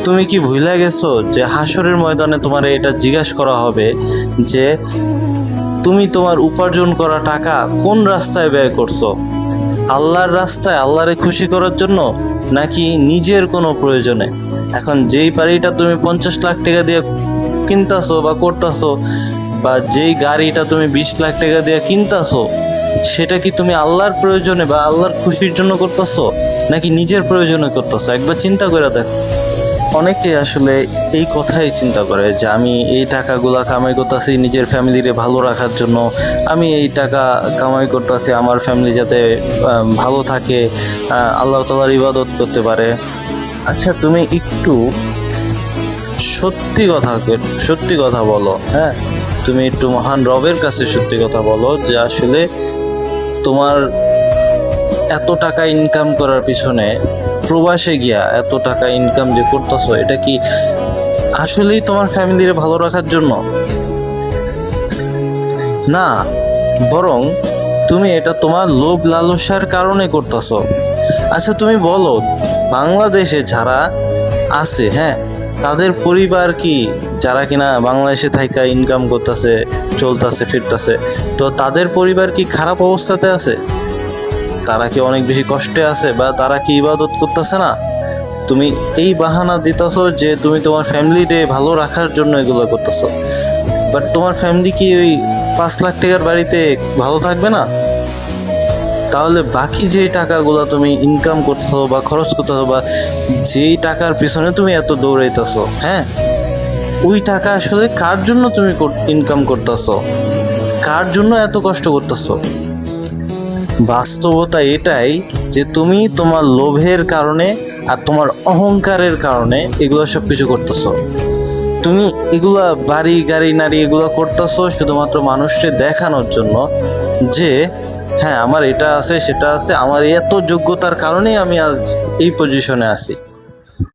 তুমি কি ভুলে গেছো যে হাসরের ময়দানে তোমার এটা জিজ্ঞাসা করা হবে যে তুমি তোমার উপার্জন করা টাকা কোন রাস্তায় ব্যয় করছো? আল্লাহর রাস্তায়, আল্লাহরে খুশি করার জন্য, নাকি নিজের কোনো প্রয়োজনে? এখন যেই বাড়িটা তুমি 50 লাখ টাকা দিয়ে কিনতাছো বা করতাছো, বা যেই গাড়িটা তুমি 20 লাখ টাকা দিয়ে কিনতাছো, সেটা কি তুমি আল্লাহর প্রয়োজনে বা আল্লাহর খুশির জন্য করতেছো, নাকি নিজের প্রয়োজনে করতেছো? একবার চিন্তা করে দেখো। অনেকে আসলে এই কথাই চিন্তা করে যে আমি এই টাকাগুলা কামাই করতেছি নিজের ফ্যামিলিরে ভালো রাখার জন্য, আমি এই টাকা কামাই করতেছি আমার ফ্যামিলি যাতে ভালো থাকে, আল্লাহ তাআলার ইবাদত করতে পারে। আচ্ছা, তুমি একটু সত্যি কথা বলো, হ্যাঁ, তুমি একটু মহান রবের কাছে সত্যি কথা বলো যে আসলে তোমার এত টাকা ইনকাম করার পিছনে, প্রবাসে গিয়া এত টাকা ইনকাম যে করতেছো, এটা কি আসলেই তোমার ফ্যামিলিরে ভালো রাখার জন্য? না, বরং তুমি এটা তোমার লোভ লালসার কারণে করতেছো। আচ্ছা, তুমি বলো, বাংলাদেশে যারা আছে, হ্যাঁ, তাদের পরিবার কি, যারা কিনা বাংলাদেশে থাইকা ইনকাম করতেছে, চলতেছে ফিরতেছে, তো তাদের পরিবার কি খারাপ অবস্থাতে আছে? তারা কি অনেক বেশি কষ্টে আছে, বা তারা কি ইবাদত করতেছে না? তুমি এই বাহানা দিতেছো যে তুমি তোমার ফ্যামিলিরে ভালো রাখার জন্য এগুলো করতেছো, বাট তোমার ফ্যামিলি কি ওই 5 লাখ টাকার বাড়িতে ভালো থাকবে না? তাহলে বাকি যে টাকাগুলো তুমি ইনকাম করতেছো বা খরচ করতেছো, বা যেই টাকার পিছনে তুমি এত দৌড়াইতেছো, হ্যাঁ, ওই টাকা আসলে কার জন্য তুমি ইনকাম করতেছো? কার জন্য এত কষ্ট করতেছো? বাস্তবতা এটাই যে তুমি তোমার লোভের কারণে আর তোমার অহংকারের কারণে এগুলো সব কিছু করতেছো। তুমি এগুলা বাড়ি গাড়ি নারী এগুলো করতেছো শুধুমাত্র মানুষকে দেখানোর জন্য যে হ্যাঁ, আমার এটা আছে সেটা আছে, আমার এত যোগ্যতার কারণেই আমি আজ এই পজিশনে আছি।